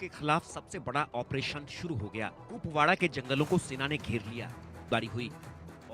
के खिलाफ सबसे बड़ा ऑपरेशन शुरू हो गया। कुपवाड़ा के जंगलों को सेना ने घेर लिया। बारी हुई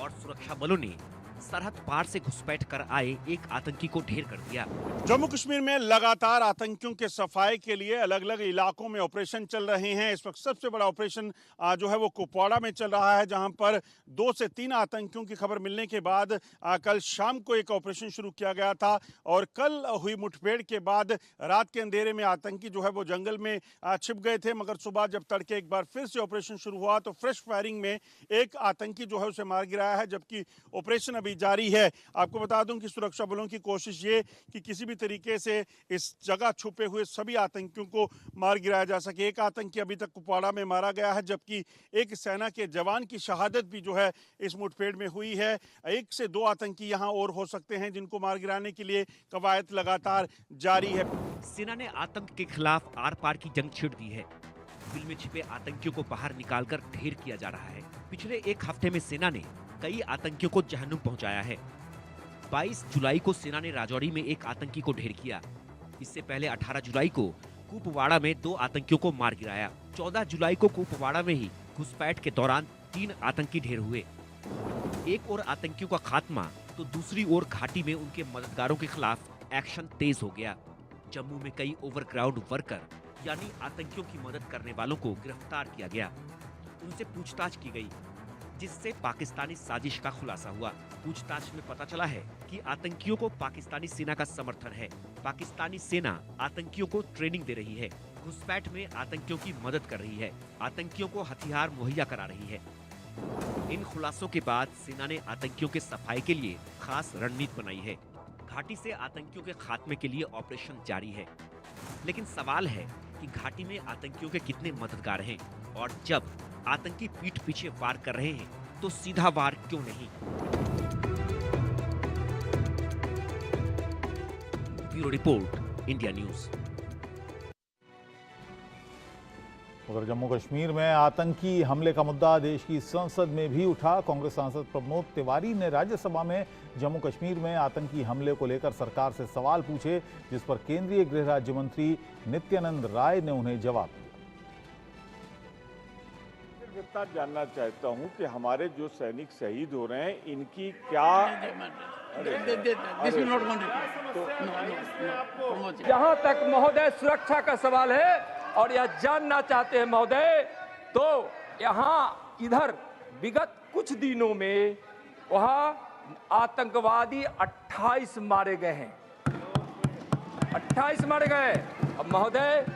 और सुरक्षा बलों ने सरहद पार से घुसपैठ कर आए एक आतंकी को ढेर कर दिया। जम्मू कश्मीर में लगातार आतंकियों के सफाई के लिए अलग अलग इलाकों में ऑपरेशन चल रहे हैं। इस वक्त सबसे बड़ा ऑपरेशन जो है वो कुपवाड़ा में चल रहा है, जहां पर 2 से 3 आतंकियों की खबर मिलने के बाद कल शाम को एक ऑपरेशन शुरू किया गया था। और कल हुई मुठभेड़ के बाद रात के अंधेरे में आतंकी जो है वो जंगल में छिप गए थे, मगर सुबह जब तड़के एक बार फिर से ऑपरेशन शुरू हुआ तो फ्रेश फायरिंग में एक आतंकी जो है उसे मार गिराया है, जबकि ऑपरेशन अभी जारी है। आपको बता दूं कि सुरक्षा बलों की कोशिश ये कि किसी भी तरीके से इस जगह छुपे हुए सभी आतंकियों को मार गिराया जा सके। एक आतंकी अभी तक कुपवाड़ा में मारा गया है, जबकि एक सेना के जवान की शहादत भी जो है इस मुठभेड़ में हुई है। 1 से 2 आतंकी यहां और हो सकते हैं जिनको मार गिराने के लिए कवायद लगातार जारी है। सेना ने आतंक के खिलाफ आर पार की जंग छिड़ दी है। बिल में छिपे आतंकियों को बाहर निकालकर ढेर किया जा रहा है। पिछले एक हफ्ते में सेना ने कई आतंकियों को जहन्नुम पहुंचाया है। 22 जुलाई को सेना ने राजौरी में एक आतंकी को ढेर किया। इससे पहले 18 जुलाई को कुपवाड़ा में 2 आतंकियों को मार गिराया। 14 जुलाई को कुपवाड़ा में ही घुसपैठ के दौरान 3 आतंकी ढेर हुए। एक और आतंकियों का खात्मा तो दूसरी ओर घाटी में उनके मददगारों के खिलाफ एक्शन तेज हो गया। जम्मू में कई ओवरग्राउंड वर्कर यानी आतंकियों की मदद करने वालों को गिरफ्तार किया गया। उनसे पूछताछ की गई, जिससे पाकिस्तानी साजिश का खुलासा हुआ। पूछताछ में पता चला है कि आतंकियों को पाकिस्तानी सेना का समर्थन है। पाकिस्तानी सेना आतंकियों को ट्रेनिंग दे रही है, घुसपैठ में आतंकियों की मदद कर रही है, आतंकियों को हथियार मुहैया करा रही है। इन खुलासों के बाद सेना ने आतंकियों के सफाई के लिए खास रणनीति बनाई है। घाटी से आतंकियों के खात्मे के लिए ऑपरेशन जारी है। लेकिन सवाल है कि घाटी में आतंकियों के कितने मददगार हैं, और जब आतंकी पीठ पीछे वार कर रहे हैं तो सीधा वार क्यों नहीं। Bureau report, India news. उधर जम्मू कश्मीर में आतंकी हमले का मुद्दा देश की संसद में भी उठा। कांग्रेस सांसद प्रमोद तिवारी ने राज्यसभा में जम्मू कश्मीर में आतंकी हमले को लेकर सरकार से सवाल पूछे, जिस पर केंद्रीय गृह राज्य मंत्री नित्यानंद राय ने उन्हें जवाब दिया। विस्तार जानना चाहता हूं कि हमारे जो सैनिक शहीद हो रहे हैं इनकी क्या जहां तक महोदय सुरक्षा का सवाल है और यह जानना चाहते हैं महोदय, तो यहाँ इधर विगत कुछ दिनों में वहाँ आतंकवादी 28 मारे गए हैं। 28 मारे गए। अब महोदय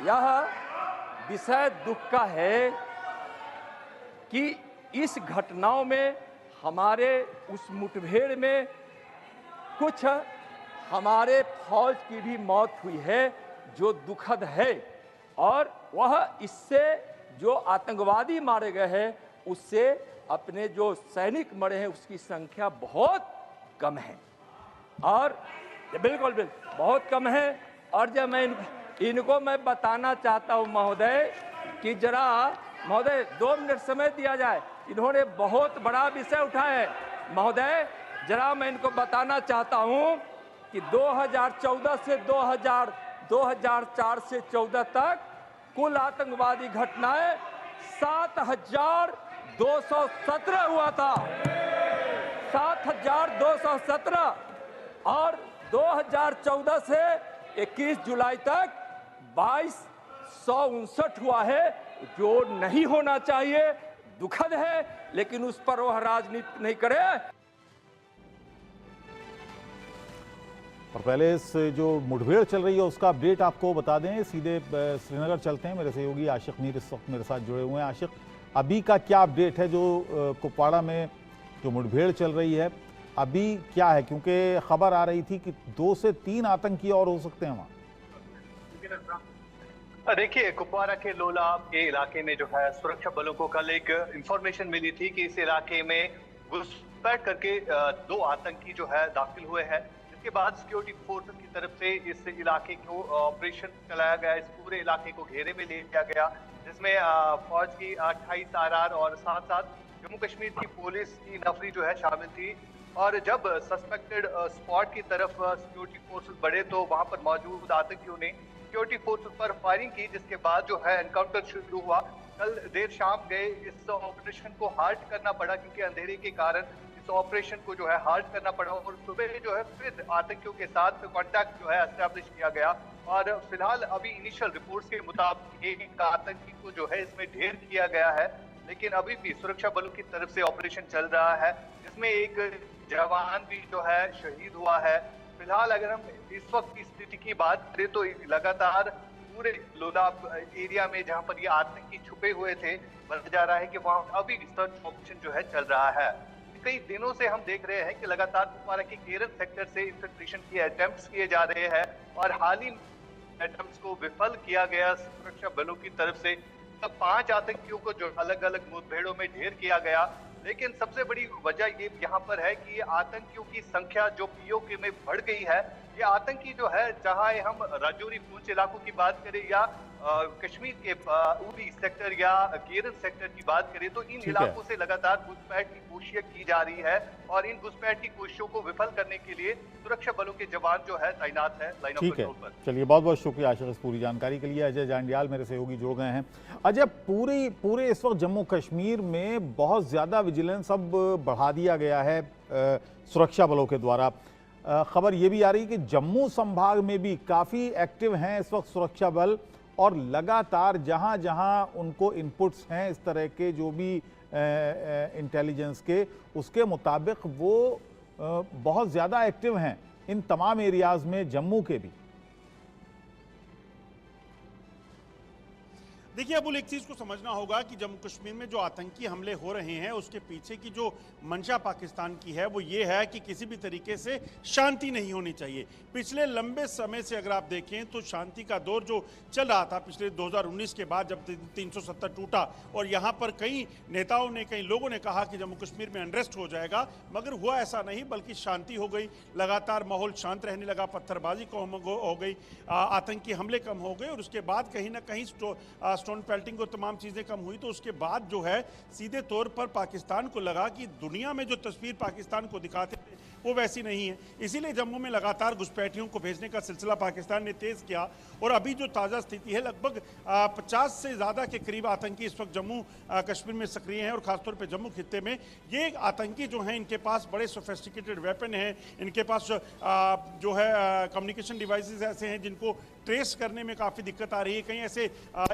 यह विषय दुख का है कि इस घटनाओं में हमारे उस मुठभेड़ में कुछ हमारे फौज की भी मौत हुई है, जो दुखद है। और वह इससे जो आतंकवादी मारे गए हैं उससे अपने जो सैनिक मरे हैं उसकी संख्या बहुत कम है। और बिल्कुल बहुत कम है। और जब मैं इनको मैं बताना चाहता हूं महोदय कि जरा महोदय 2 मिनट समय दिया जाए। इन्होंने बहुत बड़ा विषय उठाया है महोदय। जरा मैं इनको बताना चाहता हूं कि 2014 से 2004 से 14 तक कुल आतंकवादी घटनाएं 7217 हुआ था। 7217। और 2014 से 21 जुलाई तक 2259 हुआ है, जो नहीं होना चाहिए। दुखद है, लेकिन उस पर वह राजनीति नहीं करे। और पहले इस जो मुठभेड़ चल रही है उसका अपडेट आपको बता दें। सीधे श्रीनगर चलते हैं। मेरे सहयोगी आशिक मीर इस वक्त मेरे साथ जुड़े हुए हैं। आशिक, अभी का क्या अपडेट है जो कुपवाड़ा में जो मुठभेड़ चल रही है, अभी क्या है? क्योंकि खबर आ रही थी कि 2 से 3 आतंकी और हो सकते हैं वहाँ। देखिए, कुपवाड़ा के लोला के इलाके में जो है सुरक्षा बलों को कल एक इंफॉर्मेशन मिली थी कि इस इलाके में घुसपैठ करके 2 आतंकी जो है दाखिल हुए हैं। इसके बाद सिक्योरिटी फोर्सेस की तरफ से इस इलाके को ऑपरेशन चलाया गया। इस पूरे इलाके को घेरे में ले लिया गया, जिसमें फौज की 28 आरआर और साथ साथ जम्मू कश्मीर की पुलिस की नफरी जो है शामिल थी। और जब सस्पेक्टेड स्पॉट की तरफ सिक्योरिटी फोर्सेस बढ़े तो वहां पर मौजूद आतंकियों ने सिक्योरिटी फोर्स पर फायरिंग की, जिसके बाद जो है एनकाउंटर शुरू हुआ। कल देर शाम गए इस ऑपरेशन को हाल्ट करना पड़ा, क्योंकि अंधेरे के कारण इस ऑपरेशन को जो है हाल्ट करना पड़ा, और सुबह जो है फिर आतंकियों के साथ कांटेक्ट जो है एस्टैब्लिश किया गया। और फिलहाल अभी इनिशियल रिपोर्ट्स के मुताबिक एक आतंकी को जो है इसमें ढेर किया गया है, लेकिन अभी भी सुरक्षा बलों की तरफ से ऑपरेशन चल रहा है, जिसमें एक जवान भी जो है शहीद हुआ है। फिलहाल अगर हम इस वक्त की स्थिति की बात करें तो लगातार पूरे लोलाब एरिया में जहां पर ये आतंकी छुपे हुए थे, बताया जा रहा है कि वहां अभी रिसर्च ऑपरेशन जो है चल रहा है। कई दिनों से हम देख रहे हैं कि लगातार कुपवाड़ा के केरन सेक्टर से इंफिल्ट्रेशन के अटेम्प्ट्स किए जा रहे हैं, और हाल ही अटेम्प्ट्स को विफल किया गया सुरक्षा बलों की तरफ से। तब 5 आतंकियों को जो अलग अलग मुठभेड़ों में ढेर किया गया, लेकिन सबसे बड़ी वजह ये यहाँ पर है कि ये आतंकियों की संख्या जो पीओके में बढ़ गई है। ये आतंकी जो है, चाहे हम राजौरी पूंछ इलाकों की बात करें या कश्मीर के उरी सेक्टर या केरन सेक्टर की बात करें, तो इन इलाकों से लगातार घुसपैठ की कोशिशें की जा रही है, और इन घुसपैठ की कोशिशों को विफल करने के लिए सुरक्षा बलों के जवान जो है तैनात है लाइन ऑफ कंट्रोल पर। चलिए, बहुत बहुत शुक्रिया आशिक इस पूरी जानकारी के लिए। अजय जांडियाल मेरे सहयोगी जुड़ गए हैं। अजय, पूरे इस वक्त जम्मू कश्मीर में बहुत ज़्यादा विजिलेंस अब बढ़ा दिया गया है सुरक्षा बलों के द्वारा। खबर ये भी आ रही कि जम्मू संभाग में भी काफ़ी एक्टिव हैं इस वक्त सुरक्षा बल, और लगातार जहां जहां उनको इनपुट्स हैं इस तरह के जो भी इंटेलिजेंस के, उसके मुताबिक वो बहुत ज़्यादा एक्टिव हैं इन तमाम एरियाज़ में, जम्मू के भी। देखिए अबुल, एक चीज को समझना होगा कि जम्मू कश्मीर में जो आतंकी हमले हो रहे हैं उसके पीछे की जो मंशा पाकिस्तान की है वो ये है कि किसी भी तरीके से शांति नहीं होनी चाहिए। पिछले लंबे समय से अगर आप देखें तो शांति का दौर जो चल रहा था पिछले 2019 के बाद, जब 370 टूटा, और यहाँ पर कई नेताओं ने, कई लोगों ने कहा कि जम्मू कश्मीर में अनरेस्ट हो जाएगा, मगर हुआ ऐसा नहीं, बल्कि शांति हो गई। लगातार माहौल शांत रहने लगा, पत्थरबाजी कम हो गई, आतंकी हमले कम हो गए, और उसके बाद कहीं ना कहीं स्टोन पेल्टिंग और तमाम चीज़ें कम हुई। तो उसके बाद जो है सीधे तौर पर पाकिस्तान को लगा कि दुनिया में जो तस्वीर पाकिस्तान को दिखाते थे वो वैसी नहीं है, इसीलिए जम्मू में लगातार घुसपैठियों को भेजने का सिलसिला पाकिस्तान ने तेज़ किया। और अभी जो ताज़ा स्थिति है, लगभग 50 से ज़्यादा के करीब आतंकी इस वक्त जम्मू कश्मीर में सक्रिय हैं, और ख़ासतौर पर जम्मू खित्ते में। ये आतंकी जो हैं, इनके पास बड़े सोफिस्टिकेटेड वेपन हैं, इनके पास जो है कम्युनिकेशन डिवाइसेस ऐसे हैं जिनको ट्रेस करने में काफ़ी दिक्कत आ रही है। कहीं ऐसे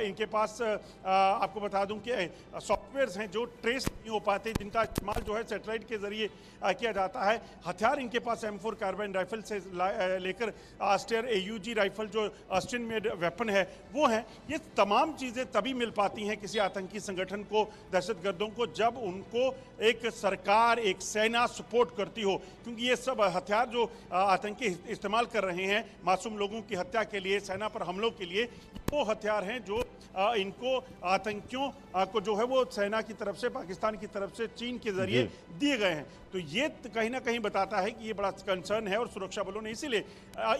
इनके पास आपको बता दूं कि सॉफ्टवेयर्स हैं जो ट्रेस नहीं हो पाते, जिनका इस्तेमाल जो है सैटेलाइट के जरिए किया जाता है। हथियार इनके पास M4 कार्बाइन राइफल से लेकर स्टेयर AUG राइफल जो ऑस्ट्रियन मेड वेपन है वो है। ये तमाम चीज़ें तभी मिल पाती हैं किसी आतंकी संगठन को, दहशतगर्दों को, जब उनको एक सरकार, एक सेना सपोर्ट करती हो, क्योंकि ये सब हथियार जो आतंकी इस्तेमाल कर रहे हैं मासूम लोगों की हत्या के लिए, सेना पर हमलों के लिए, वो हथियार हैं जो इनको आतंकियों को जो है वो सेना की तरफ से, पाकिस्तान की तरफ से, चीन के जरिए दिए गए हैं। तो ये कहीं ना कहीं बताता है कि ये बड़ा कंसर्न है, और सुरक्षा बलों ने इसीलिए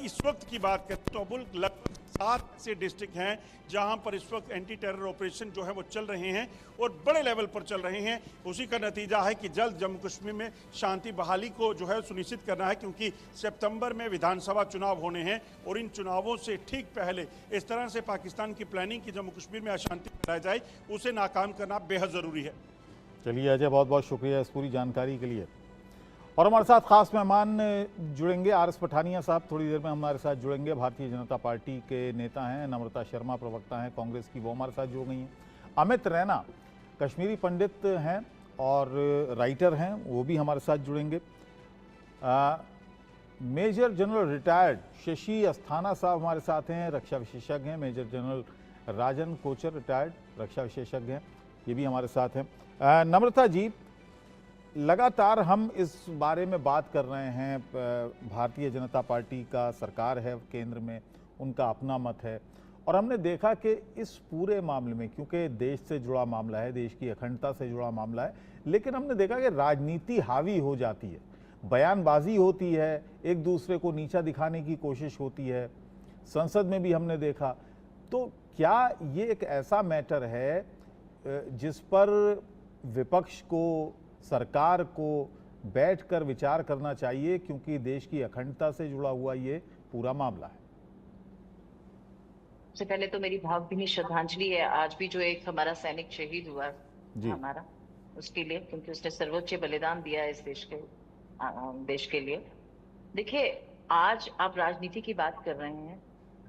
इस वक्त की बात करें तो अबुल लगभग 7 ऐसे डिस्ट्रिक्ट हैं जहां पर इस वक्त एंटी टेरर ऑपरेशन जो है वो चल रहे हैं, और बड़े लेवल पर चल रहे हैं। उसी का नतीजा है कि जल्द जम्मू कश्मीर में शांति बहाली को जो है सुनिश्चित करना है, क्योंकि सितंबर में विधानसभा चुनाव होने हैं, और इन चुनावों से ठीक पहले इस तरह से पाकिस्तान की प्लानिंग की जम्मू कश्मीर में अशांति फैलाई जाए, उसे नाकाम करना बेहद ज़रूरी है। चलिए अजय, बहुत बहुत शुक्रिया इस पूरी जानकारी के लिए। और हमारे साथ खास मेहमान जुड़ेंगे, RS पठानिया साहब थोड़ी देर में हमारे साथ जुड़ेंगे। भारतीय जनता पार्टी के नेता हैं, नम्रता शर्मा प्रवक्ता हैं कांग्रेस की, वो हमारे साथ जुड़ गई हैं। अमित रैना कश्मीरी पंडित हैं और राइटर हैं, वो भी हमारे साथ जुड़ेंगे। Major general retired Shashi Asthana साहब हमारे साथ हैं, रक्षा विशेषज्ञ हैं। Major general Rajan Kochar retired रक्षा विशेषज्ञ हैं, ये भी हमारे साथ हैं। नम्रता जी, लगातार हम इस बारे में बात कर रहे हैं, भारतीय जनता पार्टी का सरकार है केंद्र में, उनका अपना मत है, और हमने देखा कि इस पूरे मामले में, क्योंकि देश से जुड़ा मामला है, देश की अखंडता से जुड़ा मामला है, लेकिन हमने देखा कि राजनीति हावी हो जाती है, बयानबाजी होती है, एक दूसरे को नीचा दिखाने की कोशिश होती है, संसद में भी हमने देखा। तो क्या ये एक ऐसा मैटर है जिस पर विपक्ष को, सरकार को बैठकर विचार करना चाहिए, क्योंकि देश की अखंडता से जुड़ा हुआ ये पूरा मामला है? सबसे पहले तो मेरी भावभीनी श्रद्धांजलि है आज भी जो एक हमारा सैनिक शहीद हुआ जी। हमारा, उसके लिए, क्योंकि उसने सर्वोच्च बलिदान दिया है इस देश के लिए। देखिए, आज आप राजनीति की बात कर रहे हैं,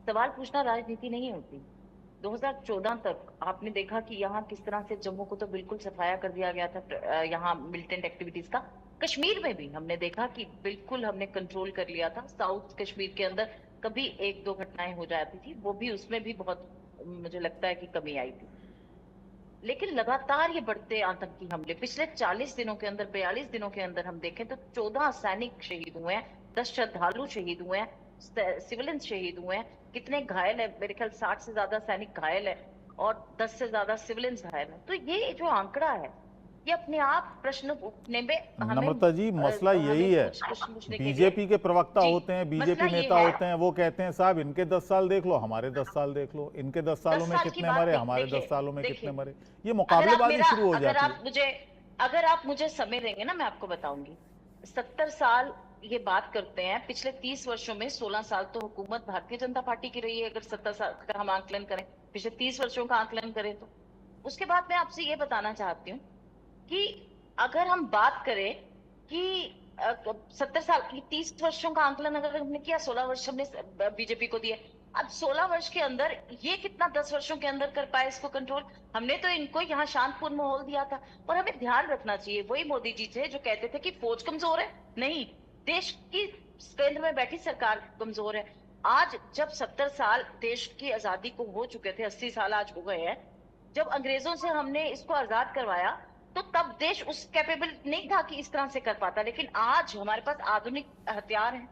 सवाल पूछना राजनीति नहीं होती। 2014 तक आपने देखा कि यहाँ किस तरह से जम्मू को तो बिल्कुल सफाया कर दिया गया था, यहाँ मिलिटेंट एक्टिविटीज का। कश्मीर में भी हमने देखा कि बिल्कुल हमने कंट्रोल कर लिया था। साउथ कश्मीर के अंदर कभी एक दो घटनाएं हो जाती थी, वो भी उसमें भी बहुत मुझे लगता है कि कमी आई थी। लेकिन लगातार ये बढ़ते आतंकी हमले पिछले 40 दिनों के अंदर, 42 दिनों के अंदर हम देखें तो 14 सैनिक शहीद हुए हैं, 10 श्रद्धालु शहीद हुए हैं, सिविलियंस शहीद हुए हैं। कितने घायल है? मेरे ख्याल 60 से ज्यादा सैनिक घायल है और 10 से ज्यादा सिविलियंस घायल है। तो ये जो आंकड़ा है, ये अपने आप प्रश्न उठने में हमें नम्रता जी, मसला यही है, बीजेपी के प्रवक्ता होते हैं, बीजेपी नेता होते हैं, वो कहते हैं साहब इनके 10 साल देख लो, हमारे 10 साल देख लो, इनके 10 सालों में कितने मरे, हमारे 10 सालों में कितने मरे। ये मुकाबलेबाजी शुरू हो जाती है। अगर आप मुझे समय देंगे ना, मैं आपको बताऊंगी। 70 साल ये बात करते हैं, पिछले 30 वर्षों में 16 साल तो हुकूमत भारतीय जनता पार्टी की रही है। अगर 70 साल का हम आंकलन करें, पिछले 30 वर्षों का आंकलन करें, तो उसके बाद मैं आपसे ये बताना चाहती हूँ कि अगर हम बात करें कि 70 साल, 30 वर्षों का आंकलन अगर हमने किया, 16 वर्ष हमने बीजेपी को दिए, अब 16 वर्ष के अंदर ये कितना 10 वर्षों के अंदर कर पाए इसको कंट्रोल? हमने तो इनको यहाँ शांतिपूर्ण माहौल दिया था। और हमें ध्यान रखना चाहिए, वही मोदी जी थे जो कहते थे कि फौज कमजोर है, नहीं, देश की केंद्र में बैठी सरकार कमजोर है। आज जब 70 साल देश की आजादी को हो चुके थे, 80 साल आज हो गए हैं, जब अंग्रेजों से हमने इसको आजाद करवाया, तो तब देश उस कैपेबल नहीं था कि इस तरह से कर पाता। लेकिन आज हमारे पास आधुनिक हथियार हैं,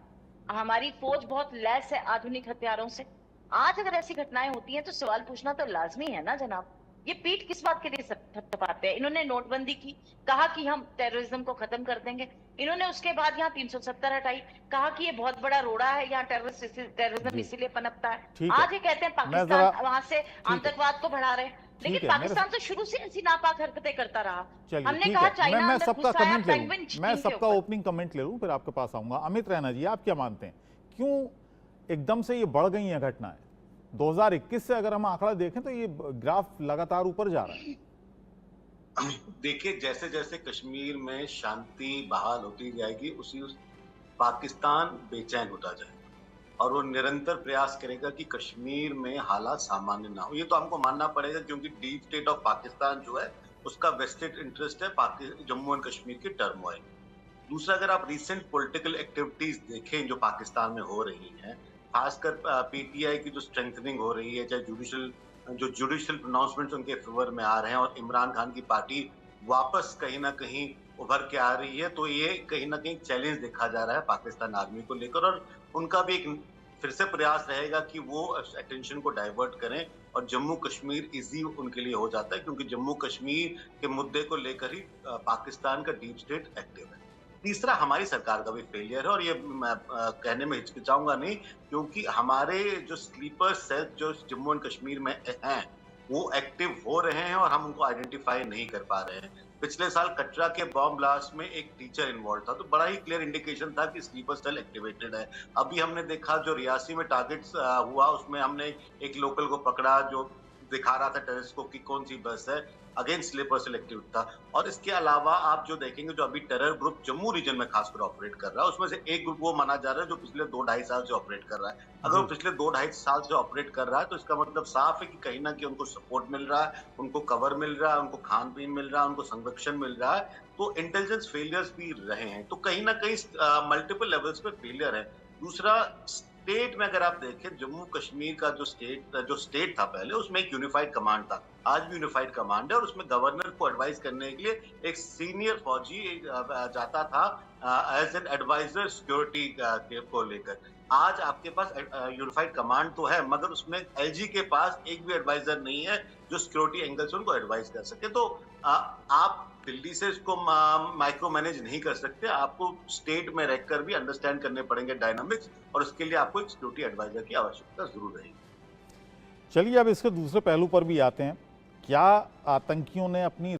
हमारी फौज बहुत लैस है आधुनिक हथियारों से। आज अगर ऐसी घटनाएं होती हैं तो सवाल पूछना तो लाजमी है ना जनाब। ये पीठ किस बात के लिए थपथपाते हैं? इन्होंने नोटबंदी की, कहा कि हम टेररिज्म को खत्म कर देंगे। इन्होंने उसके बाद यहाँ 370 हटाई, कहा कि ये बहुत बड़ा रोड़ा है, यहाँ टेररिज्म इसीलिए पनपता है। आज ये कहते हैं पाकिस्तान वहां से आतंकवाद को बढ़ा रहे हैं, लेकिन पाकिस्तान तो शुरू से ऐसी नापाक हरकतें करता रहा। हमने कहा चाइना मैं सबका कमेंट ले लूं, मैं सबका ओपनिंग कमेंट ले लूं, फिर आपके पास आऊंगा। अमित रैना जी, आप क्या मानते हैं, क्यों एकदम से ये बढ़ गई हैं घटनाएं? 2021 से अगर हम आंकड़ा देखें तो ये ग्राफ लगातार ऊपर जा रहा है। देखिए, जैसे जैसे कश्मीर में शांति बहाल होती जाएगी, उसी पाकिस्तान बेचैन होता जाएगा और वो निरंतर प्रयास करेगा कि कश्मीर में हालात सामान्य ना हो। ये तो हमको मानना पड़ेगा, क्योंकि डीप स्टेट ऑफ पाकिस्तान जो है उसका वेस्टेड इंटरेस्ट है जम्मू एंड कश्मीर की टर्मोइल। दूसरा, अगर आप रिसेंट पॉलिटिकल एक्टिविटीज देखें जो पाकिस्तान में हो रही हैं, खासकर पीटीआई की जो स्ट्रेंथनिंग हो रही है, चाहे जुडिशियल प्रोनाउंसमेंट्स उनके फेवर में आ रहे हैं और इमरान खान की पार्टी वापस कहीं ना कहीं उभर के आ रही है, तो ये कहीं ना कहीं चैलेंज देखा जा रहा है पाकिस्तान आर्मी को लेकर। और उनका भी एक फिर से प्रयास रहेगा कि वो अटेंशन को डाइवर्ट करें और जम्मू कश्मीर इजी उनके लिए हो जाता है, क्योंकि जम्मू कश्मीर के मुद्दे को लेकर ही पाकिस्तान का डीप स्टेट एक्टिव है। तीसरा, हमारी सरकार का भी फेलियर है, और ये मैं कहने में हिचकिचाऊंगा नहीं, क्योंकि हमारे जो स्लीपर सेल जो जम्मू एंड कश्मीर में हैं वो एक्टिव हो रहे हैं और हम उनको आइडेंटिफाई नहीं कर पा रहे हैं। पिछले साल कटरा के बॉम्ब ब्लास्ट में एक टीचर इन्वॉल्व था, तो बड़ा ही क्लियर इंडिकेशन था कि स्लीपर सेल एक्टिवेटेड है। अभी हमने देखा जो रियासी में टारगेट्स हुआ, उसमें हमने एक लोकल को पकड़ा जो दिखा रहा था टेलिस्कोप की कौन सी बस है, अगेन स्लीपर सेल एक्टिव था। और इसके अलावा आप जो देखेंगे, जो अभी टेरर ग्रुप जम्मू रीजन में खासकर ऑपरेट कर रहा है, उसमें से एक ग्रुप वो माना जा रहा है जो पिछले 2-2.5 साल से ऑपरेट कर रहा है। अगर वो पिछले 2-2.5 साल से ऑपरेट कर रहा है तो इसका मतलब साफ है कि कहीं ना कहीं उनको सपोर्ट मिल रहा है, उनको कवर मिल रहा है, उनको खान पीन मिल रहा है, उनको संरक्षण मिल रहा है। तो इंटेलिजेंस फेलियर्स भी रहे हैं, तो कहीं ना कहीं मल्टीपल लेवल्स पे फेलियर है। दूसरा, स्टेट में अगर आप देखें, जम्मू कश्मीर का जो स्टेट था पहले, उसमें एक यूनिफाइड कमांड था, आज भी यूनिफाइड कमांड है, और उसमें गवर्नर को एडवाइस करने के लिए एक सीनियर फौजी जाता था एज एन एडवाइजर सिक्योरिटी को लेकर। आज आपके पास यूनिफाइड कमांड तो है, मगर उसमें एलजी के पास एक भी एडवाइजर नहीं है जो सिक्योरिटी एंगल से उनको एडवाइस कर सके। तो आप दिल्ली से इसको माइक्रो मैनेज नहीं कर सकते, आपको स्टेट में रहकर भी अंडरस्टैंड करने पड़ेंगे डायनामिक्स, और उसके लिए आपको एक सिक्योरिटी एडवाइजर की आवश्यकता जरूर रहेगी। चलिए अब इसके दूसरे पहलू पर भी आते हैं। क्या आतंकियों ने अपनी